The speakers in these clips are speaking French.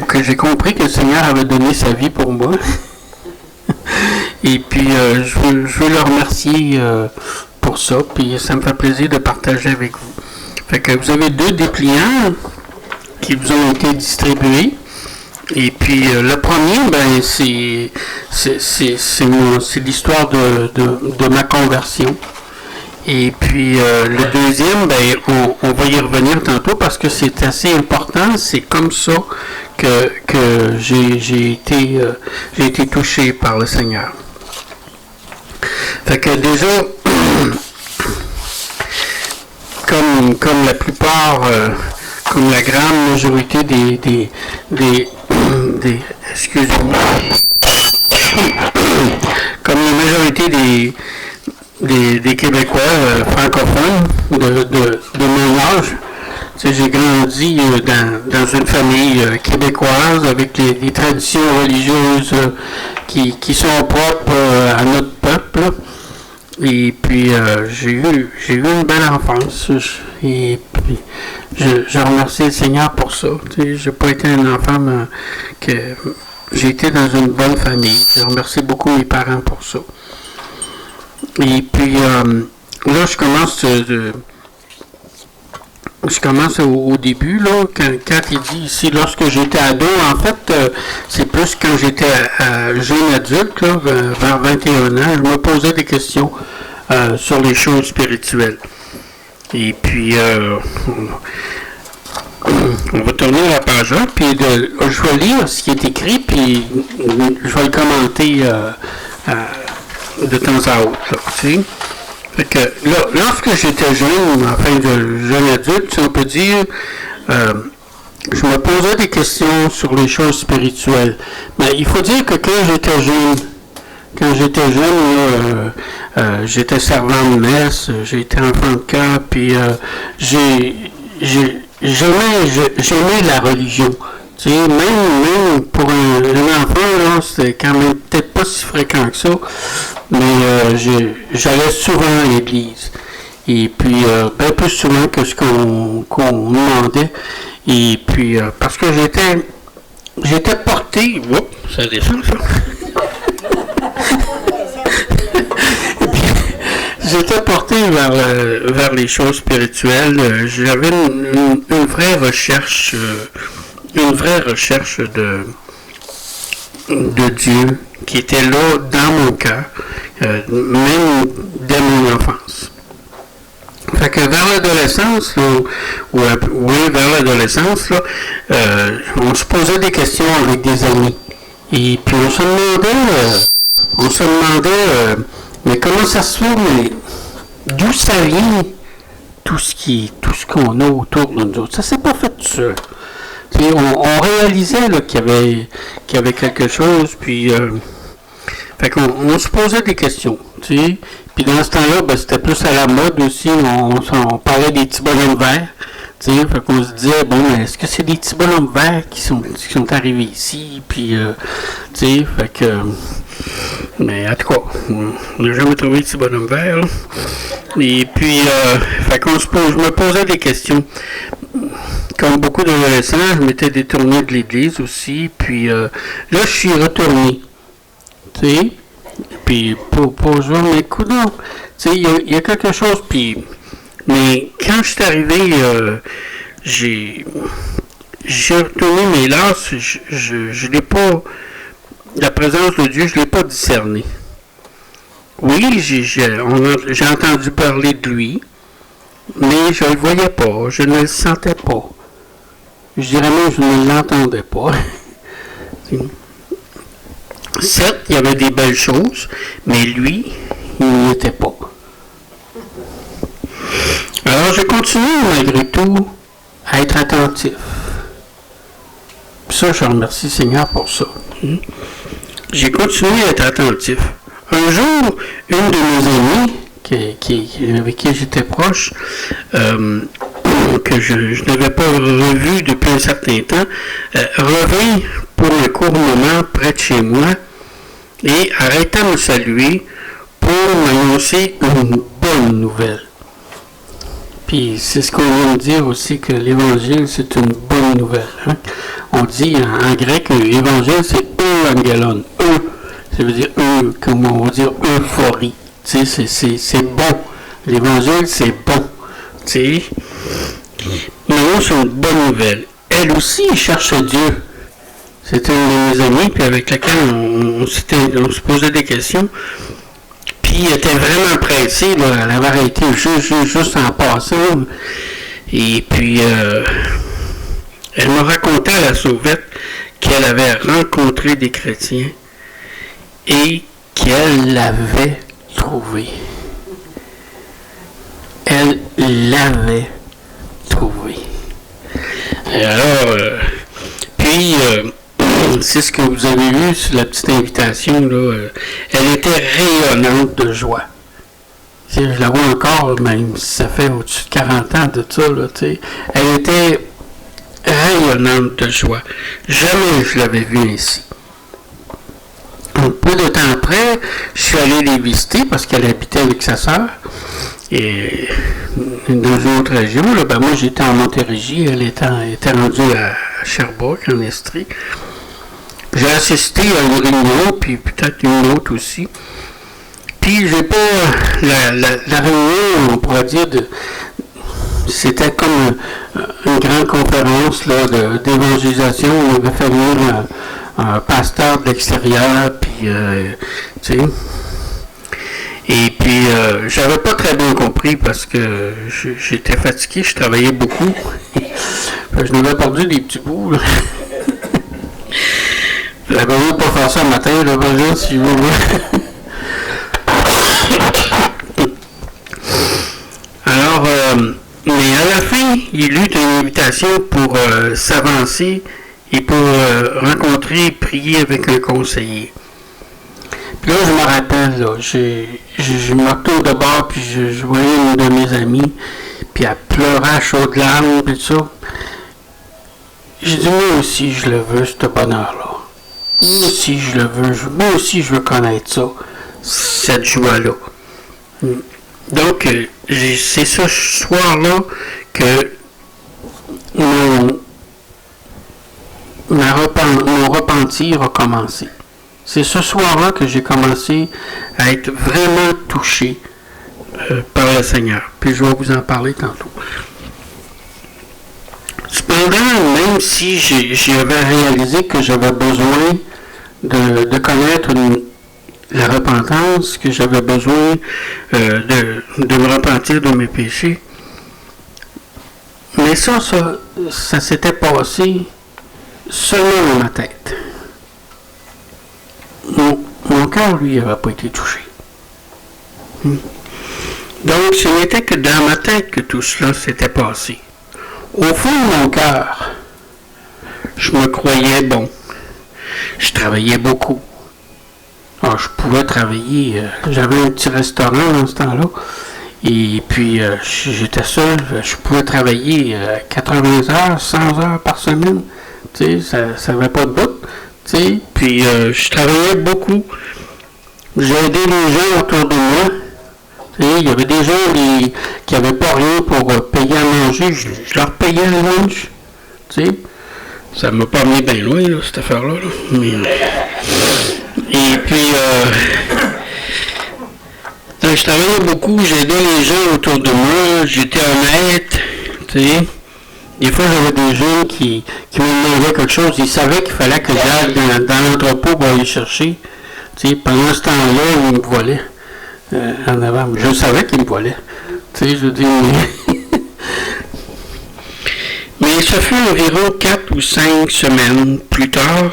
que j'ai compris que le Seigneur avait donné sa vie pour moi. Et puis, je veux le remercier pour ça. Puis, ça me fait plaisir de partager avec vous. Fait que vous avez 2 dépliants qui vous ont été distribués. Et puis, le premier, ben, c'est l'histoire de ma conversion. Et puis, le deuxième, ben, on va y revenir tantôt parce que c'est assez important. C'est comme ça que j'ai été touché par le Seigneur. Fait que déjà, comme la plupart, comme la grande majorité des excusez-moi, comme la majorité des Québécois francophones de mon âge, j'ai grandi dans une famille québécoise avec les traditions religieuses qui sont propres à notre peuple. Et puis, j'ai eu une belle enfance. Et puis, je remercie le Seigneur pour ça. Je n'ai pas été un enfant que j'ai été dans une bonne famille. Je remercie beaucoup mes parents pour ça. Et puis, là, je commence au début, là, quand il dit ici, lorsque j'étais ado, en fait, c'est plus quand j'étais jeune adulte, là, vers 21 ans, je me posais des questions sur les choses spirituelles. Et puis, on va tourner la page 1, puis je vais lire ce qui est écrit, puis je vais le commenter de temps à autre, là, tu sais. Fait que là, lorsque j'étais jeune, enfin de jeune adulte, si on peut dire, je me posais des questions sur les choses spirituelles. Mais il faut dire que quand j'étais jeune, j'étais servant de messe, j'étais enfant de cœur, puis j'aimais la religion. Tu sais, même pour un enfant, là, c'était quand même peut-être pas si fréquent que ça, mais j'allais souvent à l'église. Et puis, bien plus souvent que ce qu'on demandait. Et puis, parce que j'étais porté... Oups, ça descend, ça. J'étais porté vers les choses spirituelles. J'avais une vraie recherche... une vraie recherche de Dieu qui était là dans mon cœur, même dès mon enfance. Fait que vers l'adolescence, vers l'adolescence, là, on se posait des questions avec des amis. Et puis on se demandait, mais comment ça se fait, mais d'où ça vient tout ce qu'on a autour de nous autres? Ça s'est pas fait tout seul. On réalisait là, qu'il y avait quelque chose, puis fait qu'on se posait des questions, tu sais. Puis dans ce temps-là, ben, c'était plus à la mode aussi, on parlait des petits bonhommes verts, tu sais. Fait qu'on se disait, bon, mais est-ce que c'est des petits bonhommes verts qui sont arrivés ici, puis tu sais, fait que... mais en tout cas, on n'a jamais trouvé de petits bonhommes verts, là. Et puis, fait qu'on je me posais des questions. Comme beaucoup d'adolescents, je m'étais détourné de l'église aussi, puis là, je suis retourné, tu sais, puis pour jouer, mais écoute, tu sais, il y a quelque chose, puis, mais quand je suis arrivé, j'ai retourné, mais là, je l'ai pas, la présence de Dieu, je l'ai pas discerné. Oui, j'ai entendu parler de lui, mais je ne le voyais pas, je ne le sentais pas. Je dirais même que je ne l'entendais pas. Certes, il y avait des belles choses, mais lui, il n'y était pas. Alors, je continue malgré tout à être attentif. Puis ça, je remercie le Seigneur pour ça. J'ai continué à être attentif. Un jour, une de mes amies, avec qui j'étais proche, que je n'avais pas revu depuis un certain temps, revint pour un court moment près de chez moi et arrêta de me saluer pour m'annoncer une bonne nouvelle. Puis c'est ce qu'on vient de dire aussi, que l'Évangile, c'est une bonne nouvelle. Hein? On dit en grec, l'Évangile, c'est euangelon. Ça veut dire comme on va dire euphorie. Tu sais, c'est bon. L'Évangile, c'est bon. Tu sais. Non, c'est une bonne nouvelle. Elle aussi, elle cherche Dieu. C'était une de mes amies, puis avec laquelle on se posait des questions. Puis elle était vraiment pressée, là. Elle avait arrêté juste en passant. Et puis, elle me racontait à la sauvette qu'elle avait rencontré des chrétiens et qu'elle l'avait trouvé. Elle l'avait trouvé. Et alors, puis, c'est ce que vous avez vu sur la petite invitation, là. Elle était rayonnante de joie. Je la vois encore, même si ça fait au-dessus de 40 ans de ça, là, tu sais. Elle était rayonnante de joie. Jamais je l'avais vue ainsi. Peu de temps après, je suis allé les visiter parce qu'elle habitait avec sa sœur. Et dans une autre région, là, ben moi j'étais en Montérégie, elle était rendue à Sherbrooke, en Estrie. J'ai assisté à une réunion, puis peut-être une autre aussi. Puis j'ai pas la réunion, on pourrait dire, c'était comme une grande conférence là, d'évangélisation. On avait fait venir un pasteur de l'extérieur, puis tu sais. Et puis j'avais pas très bien compris parce que j'étais fatigué, je travaillais beaucoup. Je n'avais perdu des petits bouts. Là. J'avais voulu pas faire ça le matin, là, bonjour, si vous voulez. Alors, mais à la fin, il eut une invitation pour s'avancer et pour rencontrer et prier avec un conseiller. Puis là, je me rappelle, là, je me retourne de bord, puis je voyais une de mes amies, puis elle pleurait à chaudes larmes, puis tout ça. J'ai dit, moi aussi, je le veux, ce bonheur-là. Moi aussi, je le veux. Moi aussi, je veux connaître ça, cette joie-là. Donc, c'est ce soir-là que mon repentir a commencé. C'est ce soir-là que j'ai commencé à être vraiment touché par le Seigneur. Puis je vais vous en parler tantôt. Cependant, même si j'avais réalisé que j'avais besoin de connaître la repentance, que j'avais besoin de me repentir de mes péchés, mais ça s'était passé seulement dans ma tête. Mon cœur, lui, n'avait pas été touché. Donc, ce n'était que dans ma tête que tout cela s'était passé. Au fond de mon cœur, je me croyais bon. Je travaillais beaucoup. Alors, je pouvais travailler. J'avais un petit restaurant dans ce temps-là. Et puis, j'étais seul. Je pouvais travailler 80 heures, 100 heures par semaine. Tu sais, ça n'avait pas de bout. Tu sais, puis je travaillais beaucoup. J'ai aidé les gens autour de moi. Tu sais, il y avait des gens qui n'avaient pas rien pour payer à manger. Je leur payais le lunch. Tu sais, ça ne m'a pas amené bien loin, là, cette affaire-là. Là. Mais, et puis, je travaillais beaucoup. J'ai aidé les gens autour de moi. J'étais honnête. Tu sais. Des fois, j'avais des gens qui me demandaient quelque chose. Ils savaient qu'il fallait que j'aille dans l'entrepôt pour aller chercher. Tu sais, pendant ce temps-là, ils me volaient en avant. Je savais qu'ils me volaient. Tu sais, je dis... Mais ça fut environ 4 ou 5 semaines plus tard,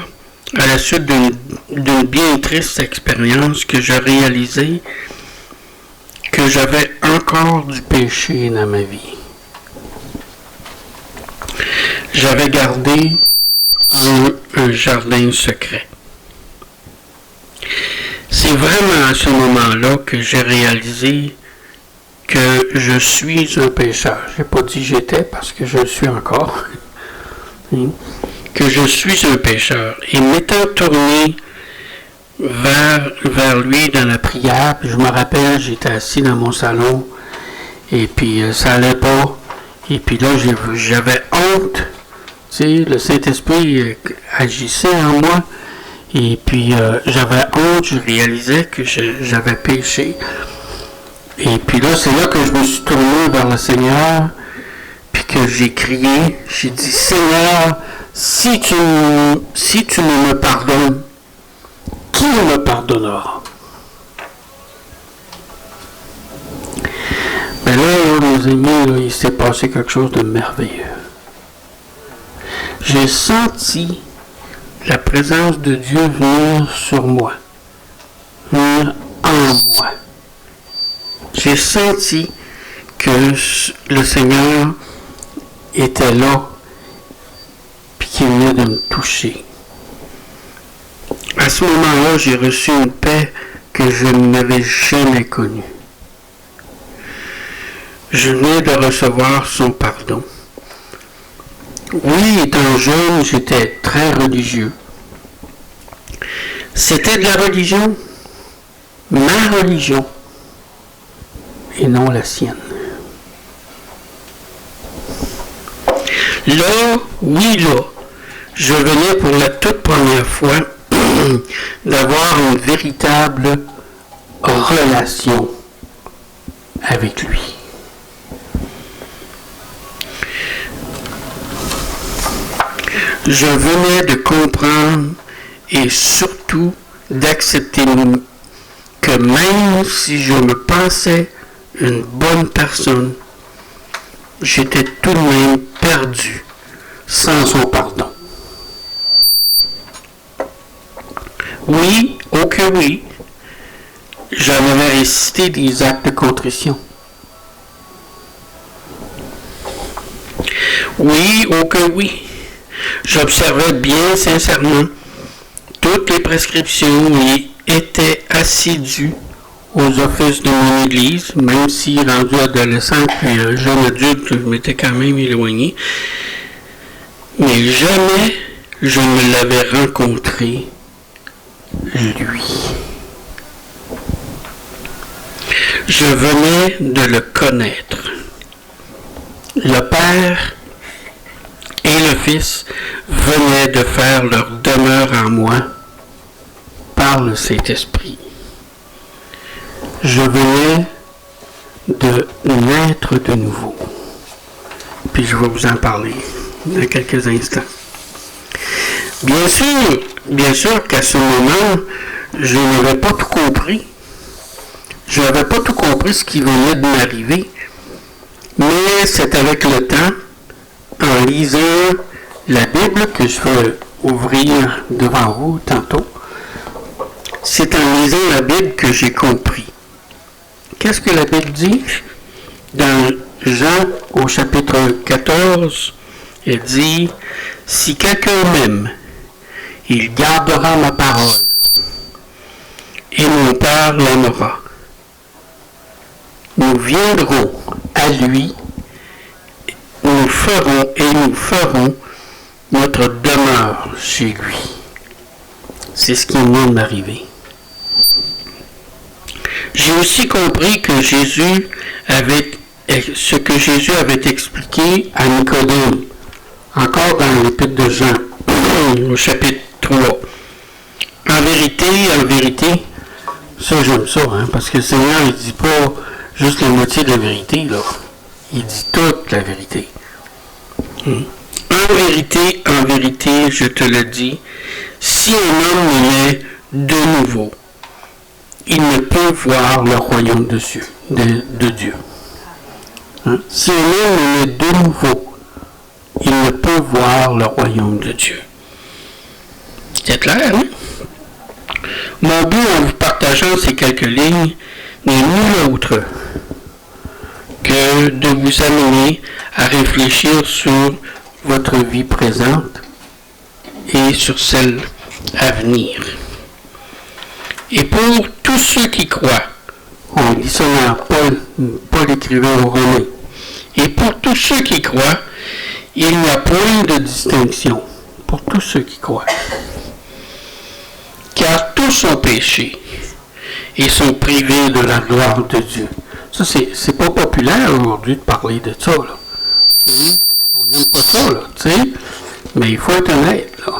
à la suite d'une bien triste expérience, que je réalisais que j'avais encore du péché dans ma vie. J'avais gardé un jardin secret. C'est vraiment à ce moment-là que j'ai réalisé que je suis un pécheur. Je n'ai pas dit j'étais parce que je le suis encore. Que je suis un pécheur. Et m'étant tourné vers lui dans la prière, puis je me rappelle, j'étais assis dans mon salon Et puis, ça allait pas. Et puis là, j'avais honte. Tu sais, le Saint-Esprit agissait en moi. Et puis, j'avais honte. Je réalisais que j'avais péché. Et puis là, c'est là que je me suis tourné vers le Seigneur. Puis que j'ai crié. J'ai dit, Seigneur, si tu ne me pardonnes, qui me pardonnera? Mais là, mes amis, là, il s'est passé quelque chose de merveilleux. J'ai senti la présence de Dieu venir sur moi, venir en moi. J'ai senti que le Seigneur était là, puis qu'il venait de me toucher. À ce moment-là, j'ai reçu une paix que je n'avais jamais connue. Je venais de recevoir son pardon. Oui, étant jeune, j'étais très religieux. C'était de la religion, ma religion, et non la sienne. Là, oui, là, je venais pour la toute première fois d'avoir une véritable relation avec lui. Je venais de comprendre et surtout d'accepter que même si je me pensais une bonne personne, j'étais tout de même perdu sans son pardon. Oui, oh que oui, j'en avais récité des actes de contrition. Oui, oh que oui, j'observais bien sincèrement toutes les prescriptions et étais assidu aux offices de mon église, même si rendu adolescent puis jeune adulte, je m'étais quand même éloigné. Mais jamais je ne l'avais rencontré, lui. Je venais de le connaître. Le Père et le Fils venaient de faire leur demeure en moi par le Saint-Esprit. Je venais de naître de nouveau. Puis je vais vous en parler dans quelques instants. Bien sûr qu'à ce moment, je n'avais pas tout compris. Je n'avais pas tout compris ce qui venait de m'arriver. Mais c'est avec le temps, en lisant la Bible que je vais ouvrir devant vous tantôt, c'est en lisant la Bible que j'ai compris. Qu'est-ce que la Bible dit? Dans Jean, au chapitre 14, elle dit, « Si quelqu'un m'aime, il gardera ma parole, et mon Père l'aimera. Nous viendrons à lui, nous ferons notre demeure chez lui. » C'est ce qui vient de m'arriver. J'ai aussi compris que ce que Jésus avait expliqué à Nicodème, encore dans l'épître de Jean, au chapitre 3. En vérité, ça j'aime ça, parce que le Seigneur, il ne dit pas juste la moitié de la vérité, là. Il dit toute la vérité. En vérité, je te le dis, si un homme est de nouveau, il ne peut voir le royaume de Dieu. Si un homme est de nouveau, il ne peut voir le royaume de Dieu. C'est clair, hein? Mon but en vous partageant ces quelques lignes n'est nul autre que de vous amener à réfléchir sur votre vie présente et sur celle à venir. Et pour tous ceux qui croient, on lit ça dans Paul écrivait aux Romains, et pour tous ceux qui croient, il n'y a point de distinction pour tous ceux qui croient. Car tous ont péché et sont privés de la gloire de Dieu. Ça, c'est pas populaire aujourd'hui de parler de ça, là. On n'aime pas ça, là, tu sais. Mais il faut être honnête, là.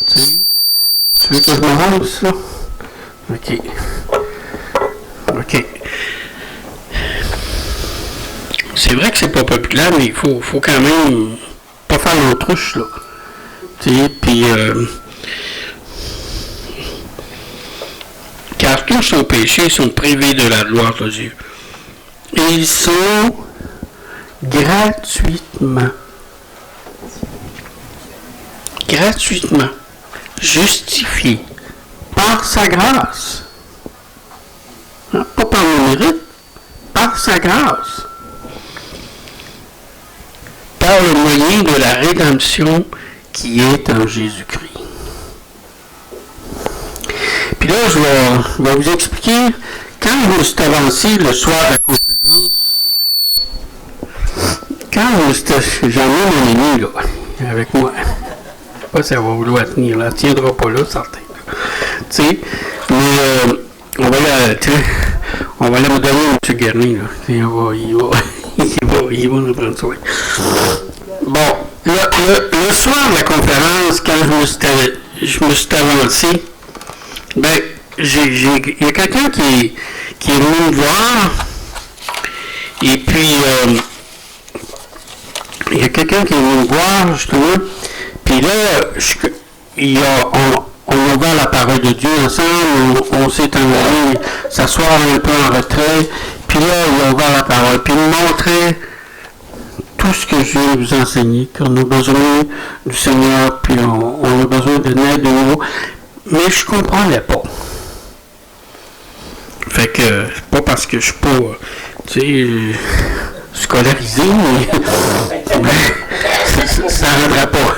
Tu sais. Tu veux que je me lance, là? OK. OK. C'est vrai que c'est pas populaire, mais il faut quand même pas faire l'autruche, là. Tu sais, puis... car tous sont péchés, sont privés de la gloire de Dieu. Et ils sont gratuitement justifiés par sa grâce. Hein, pas par le mérite, par sa grâce. Par le moyen de la rédemption qui est en Jésus-Christ. Puis là, je vais vous expliquer, quand je me suis avancé le soir de la conférence, j'en ai mon ami, là, avec moi. Je sais pas si elle va vouloir tenir, là. Elle tiendra pas là, certain. Tu sais, mais on va la donner à M. Garnier, là. Il va nous prendre soin. Bon, le soir de la conférence, quand je me suis avancé, ben, il y a quelqu'un qui est venu me voir, et puis, il y a quelqu'un qui est venu me voir, justement, puis là, on a ouvert la parole de Dieu ensemble, on s'est enlevé s'asseoir un peu en retrait, puis là, il a ouvert la parole, puis il me montrait tout ce que je viens de vous enseigner, qu'on a besoin du Seigneur, puis on a besoin de l'aide de nous, mais je comprenais pas. Fait que, c'est pas parce que je suis pas, tu sais, scolarisé, mais ça rendra pas.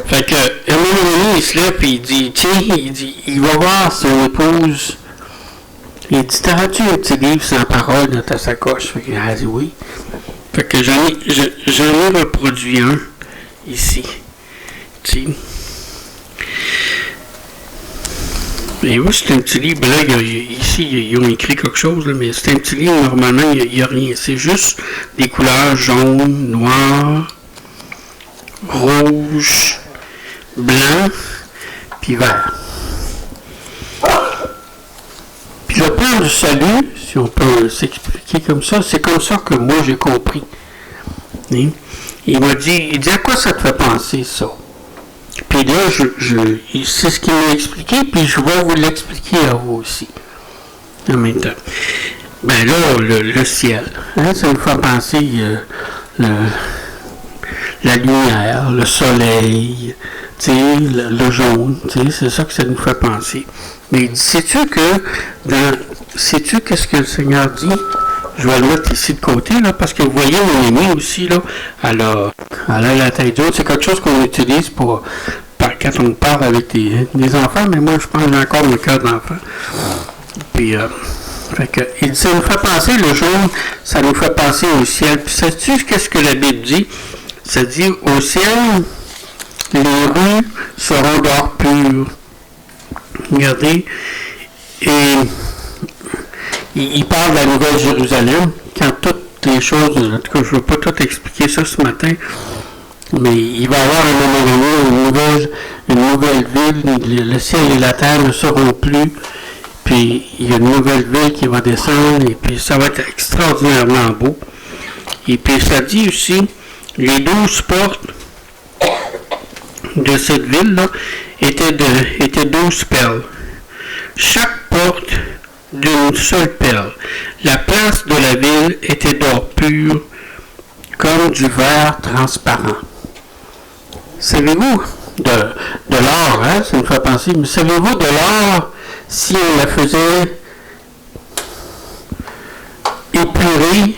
Fait que, un moment donné, il se lève et il dit, tiens, il va voir son épouse. Il dit, t'as-tu un petit livre sans parole dans ta sacoche? Fait qu'elle a dit oui. Fait que j'en ai reproduit un ici. Tu sais. Et oui, c'est un petit livre, là, ici, ils ont écrit quelque chose, là, mais c'est un petit livre, normalement, il n'y a rien. C'est juste des couleurs jaune, noir, rouge, blanc, puis vert. Puis le plan du salut, si on peut s'expliquer comme ça, c'est comme ça que moi j'ai compris. Et il m'a dit, à quoi ça te fait penser, ça? Puis là, c'est ce qu'il m'a expliqué, puis je vais vous l'expliquer à vous aussi, en même temps. Ben là, le ciel, hein, ça nous fait penser la lumière, le soleil, le jaune, c'est ça que ça nous fait penser. Mais sais-tu qu'est-ce que le Seigneur dit? Je vais le mettre ici de côté, là, parce que vous voyez, mon ami aussi, là, elle a la tête haute. C'est quelque chose qu'on utilise quand on parle avec des enfants, mais moi, je pense que j'ai encore mon cœur d'enfant. Puis, fait que, ça nous fait penser, le jaune, ça nous fait penser au ciel. Puis, sais-tu qu'est-ce que la Bible dit? Ça dit, au ciel, les rues seront d'or pur. Regardez, et il parle de la Nouvelle Jérusalem, quand toutes les choses, en tout cas, je ne veux pas tout expliquer ça ce matin, mais il va y avoir un moment donné une nouvelle ville, le ciel et la terre ne seront plus, puis il y a une nouvelle ville qui va descendre, et puis ça va être extraordinairement beau. Et puis ça dit aussi, les 12 portes de cette ville-là étaient 12 perles. Chaque porte d'une seule perle. La place de la ville était d'or pur, comme du verre transparent. Savez-vous, de l'or, hein, ça me fait penser, mais savez-vous de l'or, si on la faisait épurer,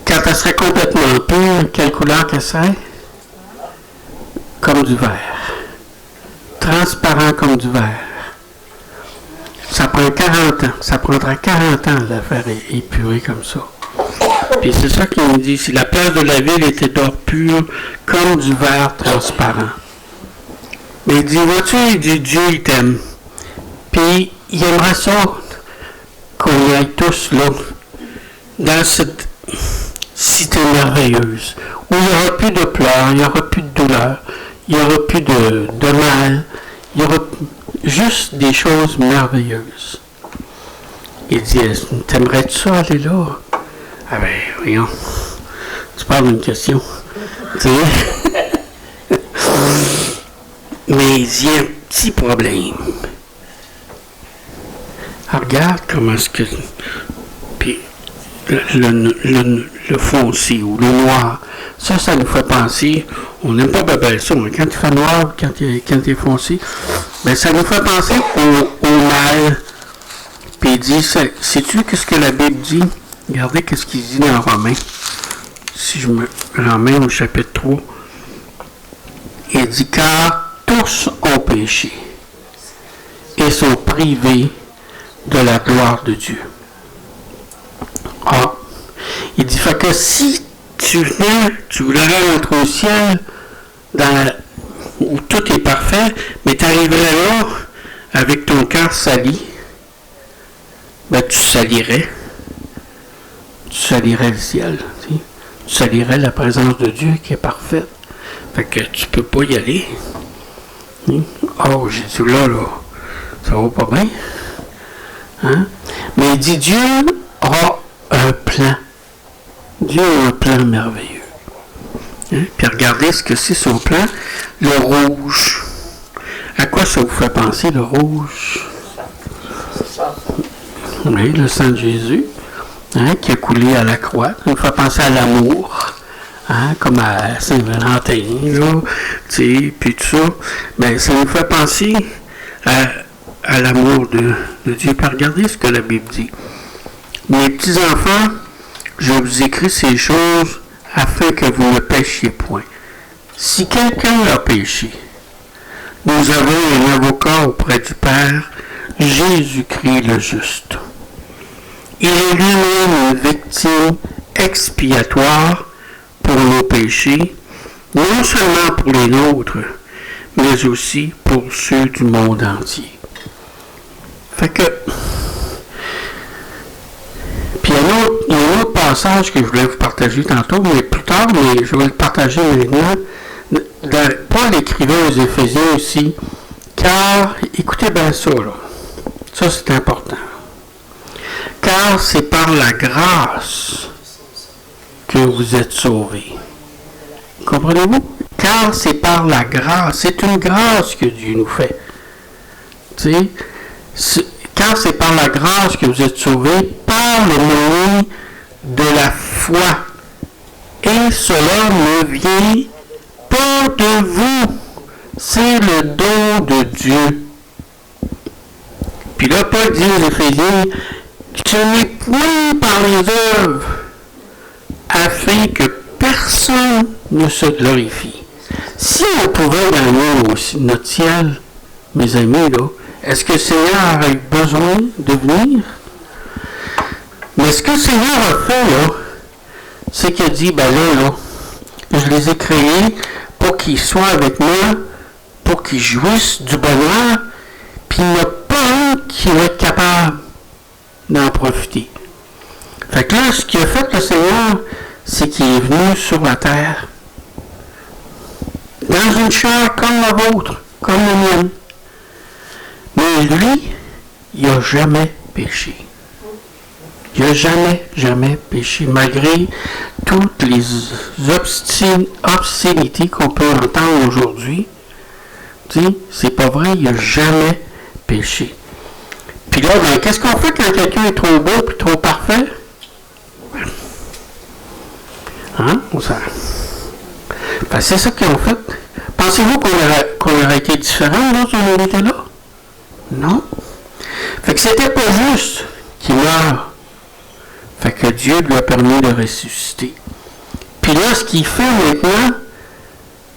quand elle serait complètement pure, quelle couleur qu'elle serait? Comme du verre. Transparent comme du verre. Ça prend 40 ans. Ça prendra 40 ans de la faire épurer comme ça. Puis c'est ça qu'il me dit. Si la place de la ville était d'or pur, comme du verre transparent. Mais il dit, vois-tu, il dit, Dieu, il t'aime. Puis il aimerait ça qu'on y aille tous là, dans cette cité merveilleuse, où il n'y aura plus de pleurs, il n'y aura plus de douleur, il n'y aura plus de mal, il y aura juste des choses merveilleuses. Il dit, t'aimerais-tu ça aller là? Ah ben, voyons, tu parles d'une question. Tu sais? Mais il y a un petit problème. Alors, regarde comment est-ce que... Puis, le foncé ou le noir, ça nous fait penser... On n'aime pas bien ça, mais quand il fait noir, quand il est foncé, ben ça nous fait penser au mal. Puis il dit, sais-tu qu'est-ce que la Bible dit? Regardez qu'est-ce qu'il dit dans Romains. Si je me ramène au chapitre 3. Il dit, car tous ont péché et sont privés de la gloire de Dieu. Ah, il dit, fait que si tu voudrais rentrer au ciel où tout est parfait, mais tu arriverais là avec ton cœur sali, ben tu salirais le ciel, tu salirais la présence de Dieu qui est parfaite. Fait que tu peux pas y aller. Oh, j'ai dit là, ça va pas bien. Hein? Mais il dit, Dieu a un plan. Dieu a un plan merveilleux. Hein? Puis regardez ce que c'est son plan. Le rouge. À quoi ça vous fait penser, le rouge? Oui, le sang de Jésus, hein, qui a coulé à la croix. Ça nous fait penser à l'amour. Hein, comme à Saint-Valentin, là, tu sais, puis tout ça. Ben, ça nous fait penser à l'amour de Dieu. Puis regardez ce que la Bible dit. Mes petits-enfants, je vous écris ces choses afin que vous ne péchiez point. Si quelqu'un a péché, nous avons un avocat auprès du Père, Jésus-Christ le juste. Il est lui-même une victime expiatoire pour nos péchés, non seulement pour les nôtres, mais aussi pour ceux du monde entier. Fait que, puis il y a un autre passage que je voulais vous partager tantôt, mais plus tard, mais je vais le partager maintenant. Paul écrivait aux Éphésiens aussi, car, écoutez bien ça, là, ça c'est important, car c'est par la grâce que vous êtes sauvés. Comprenez-vous? Car c'est par la grâce, c'est une grâce que Dieu nous fait. Tu sais, car c'est par la grâce que vous êtes sauvés, par le moyen de la foi. Et cela ne vient pas de vous, c'est le don de Dieu. Puis là, Paul dit aux Éphésiens, ce n'est point par les œuvres, afin que personne ne se glorifie. Si on pouvait gagner notre ciel, mes amis, là, est-ce que le Seigneur aurait besoin de venir? Mais ce que le Seigneur a fait, là, c'est qu'il a dit, ben là, je les ai créés pour qu'ils soient avec moi, pour qu'ils jouissent du bonheur, puis il n'y a pas un qui va être capable d'en profiter. Fait que là, ce qu'il a fait le Seigneur, c'est qu'il est venu sur la terre, dans une chair comme la vôtre, comme la mienne. Mais lui, il n'a jamais péché. Il n'a jamais péché, malgré toutes les obscénités qu'on peut entendre aujourd'hui. Tu sais, c'est pas vrai, il n'a jamais péché. Puis là, ben, qu'est-ce qu'on fait quand quelqu'un est trop beau et trop parfait? Hein? Ben, c'est ça qu'ils ont fait. Pensez-vous qu'on aurait été différent là, si on avait été là? Non. Fait que c'était pas juste qu'il meure. Fait que Dieu lui a permis de ressusciter. Puis là, ce qu'il fait maintenant,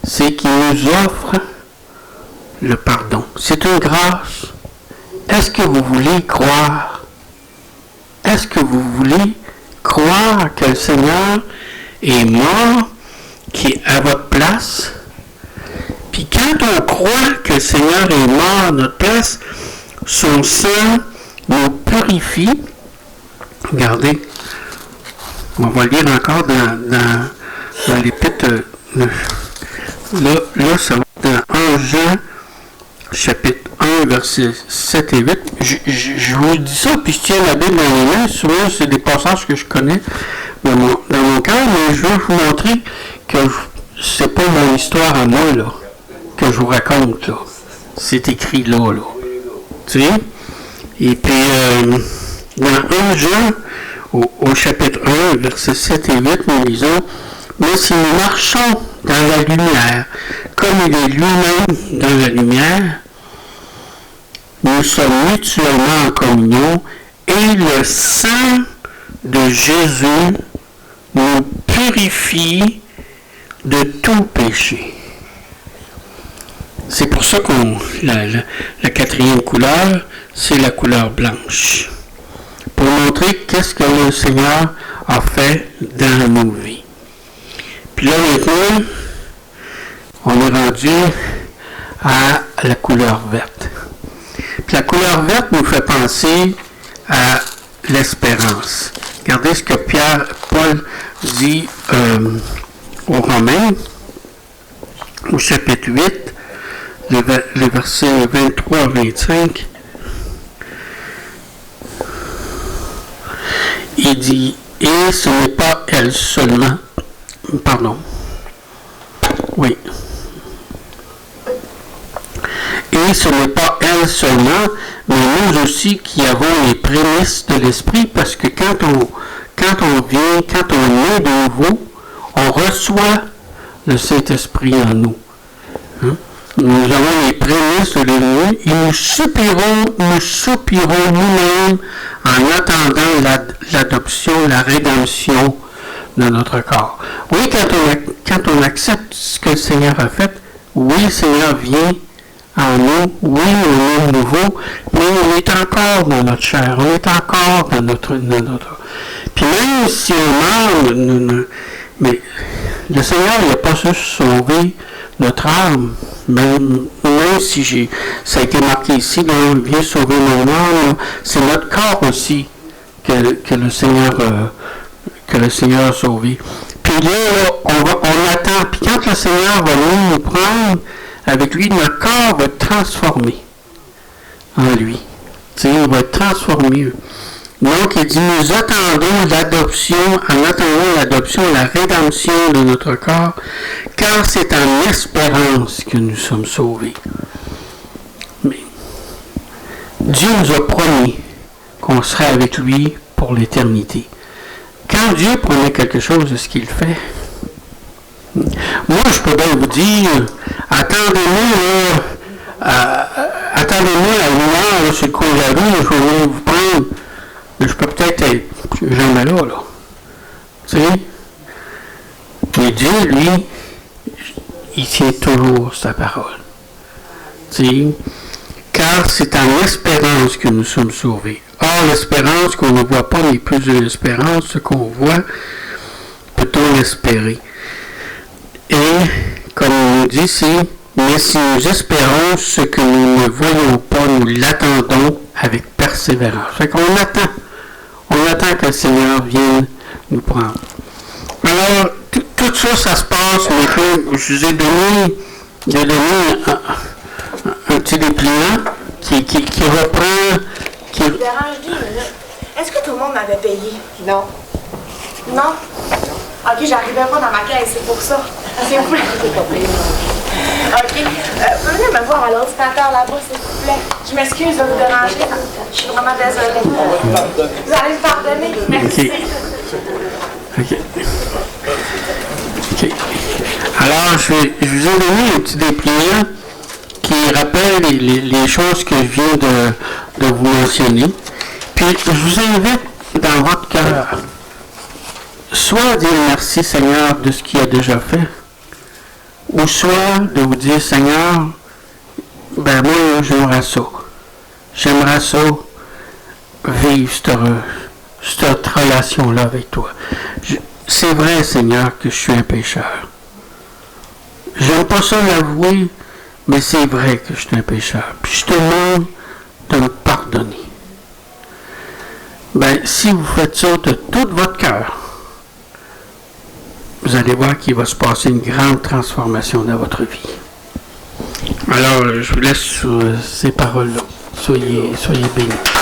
c'est qu'il nous offre le pardon. C'est une grâce. Est-ce que vous voulez croire? Est-ce que vous voulez croire que le Seigneur est mort, qui est à votre place? Puis quand on croit que le Seigneur est mort à notre place, son sang nous purifie. Regardez, On va lire encore dans l'épître. Là, ça va dans 1 Jean, chapitre 1, versets 7 et 8. Je vous dis ça, puis je tiens la Bible dans les mains. Souvent, c'est des passages que je connais dans mon cœur, mais je veux vous montrer que c'est pas mon histoire à moi, là, que je vous raconte, là. C'est écrit là. Tu sais? Et puis, dans 1 Jean, au chapitre 1, versets 7 et 8, nous lisons: mais si nous marchons dans la lumière, comme il est lui-même dans la lumière, nous sommes mutuellement en communion, et le sang de Jésus nous purifie de tout péché. C'est pour ça qu'on la quatrième couleur, c'est la couleur blanche. Pour montrer qu'est-ce que le Seigneur a fait dans nos vies. Puis là maintenant, on est rendu à la couleur verte. Puis la couleur verte nous fait penser à l'espérance. Regardez ce que Paul dit aux Romains, au chapitre 8, le verset 23-25. Il dit: et ce n'est pas elle seulement. Pardon. Oui. Et ce n'est pas elle seulement, mais nous aussi qui avons les prémices de l'Esprit, parce que quand on vient, quand on est de nouveau, on reçoit le Saint-Esprit en nous. Hein? Nous avons les prémices de l'Esprit et nous soupirons nous-mêmes en attendant l'adoption, la rédemption de notre corps. Oui, quand on accepte ce que le Seigneur a fait, oui, le Seigneur vient en nous, oui, on est nouveau, mais on est encore dans notre chair, on est encore dans notre... Puis même si on meurt, mais le Seigneur n'a pas juste sauvé notre âme, même si ça a été marqué ici, là, il vient sauver mon âme, c'est notre corps aussi que le Seigneur a sauvé. Puis là, on attend, puis quand le Seigneur va venir nous prendre, avec lui, notre corps va être transformé en lui. Tu sais, il va être transformé. Donc, il dit, nous attendons l'adoption, en attendant l'adoption, la rédemption de notre corps, car c'est en espérance que nous sommes sauvés. Mais Dieu nous a promis qu'on serait avec lui pour l'éternité. Quand Dieu promet quelque chose, est-ce qu'il le fait? Moi, je peux bien vous dire, attendez-moi à une heure sur le coin de la rue, je vais venir vous prendre. Mais je peux peut-être être jamais là. Tu sais? Mais Dieu, lui, il tient toujours sa parole. Tu sais? Car c'est en espérance que nous sommes sauvés. Or, l'espérance qu'on ne voit pas n'est plus de l'espérance. Ce qu'on voit, peut-on l'espérer? Et, comme on nous dit ici, mais si nous espérons ce que nous ne voyons pas, nous l'attendons avec persévérance. Fait qu'on attend. On attend que le Seigneur vienne nous prendre. Alors, tout ça, ça se passe, mais je vous ai donné un petit dépliant qui reprend... Je vous dérange 10 minutes. Est-ce que tout le monde m'avait payé? Non. Non? Ok, j'arrivais pas dans ma caisse, c'est pour ça. S'il vous plaît. Ok. Venez me voir à l'ordinateur là-bas, s'il vous plaît. Je m'excuse de vous déranger. Je suis vraiment désolée. Vous allez me pardonner? Merci. OK. Alors, je vous ai donné un petit dépliant qui rappelle les choses que je viens de vous mentionner. Puis, je vous invite dans votre cœur, soit à dire merci Seigneur de ce qu'il a déjà fait, ou soit de vous dire Seigneur, ben moi j'aimerais ça. J'aimerais ça vivre cette relation-là avec toi. C'est vrai Seigneur que je suis un pécheur. J'aime pas ça l'avouer, mais c'est vrai que je suis un pécheur. Puis je te demande de me pardonner. Ben, si vous faites ça de tout votre cœur, vous allez voir qu'il va se passer une grande transformation dans votre vie. Alors, je vous laisse sur ces paroles-là. Soyez bénis.